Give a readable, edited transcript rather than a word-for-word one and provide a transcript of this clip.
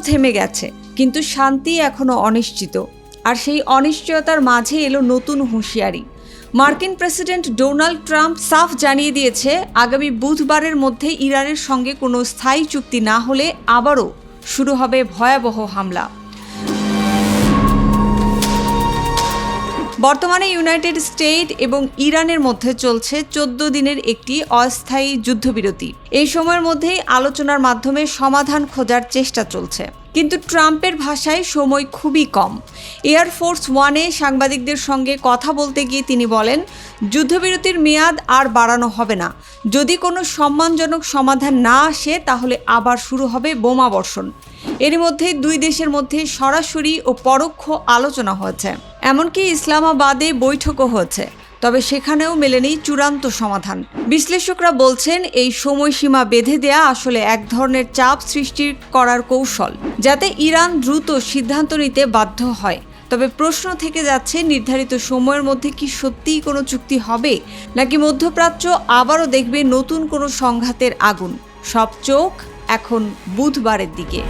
থেমে গেছে, কিন্তু শান্তি এখনো অনিশ্চিত। আর সেই অনিশ্চয়তার মাঝে এলো নতুন হুঁশিয়ারি। মার্কিন প্রেসিডেন্ট ডোনাল্ড ট্রাম্প সাফ জানিয়ে দিয়েছে, আগামী বুধবারের মধ্যে ইরানের সঙ্গে কোনো স্থায়ী চুক্তি না হলে আবারও শুরু হবে ভয়াবহ হামলা। বর্তমানে ইউনাইটেড স্টেট এবং ইরানের মধ্যে চলছে 14 দিনের একটি অস্থায়ী যুদ্ধবিরতি। এই সময়ের মধ্যেই আলোচনার মাধ্যমে সমাধান খোঁজার চেষ্টা চলছে, কিন্তু ট্রাম্পের ভাষায় সময় খুবই কম। এয়ারফোর্স ওয়ানে সাংবাদিকদের সঙ্গে কথা বলতে গিয়ে তিনি বলেন, যুদ্ধবিরতির মেয়াদ আর বাড়ানো হবে না। যদি কোনো সম্মানজনক সমাধান না আসে তাহলে আবার শুরু হবে বোমাবর্ষণ। এর মধ্যেই দুই দেশের মধ্যে সরাসরি ও পরোক্ষ আলোচনা হয়েছে, এমনকি ইসলামাবাদে বৈঠকও হয়েছে, তবে সেখানেও মেলেনি চূড়ান্ত সমাধান। বিশ্লেষকরা বলছেন, এই সময়সীমা বেঁধে দেয়া আসলে এক ধরনের চাপ সৃষ্টি করার কৌশল, যাতে ইরান দ্রুত সিদ্ধান্ত নিতে বাধ্য হয়। তবে প্রশ্ন থেকে যাচ্ছে, নির্ধারিত সময়ের মধ্যে কি সত্যিই কোনো চুক্তি হবে, নাকি মধ্যপ্রাচ্য আবারও দেখবে নতুন কোনো সংঘাতের আগুন? সব চোখ এখন বুধবারের দিকে।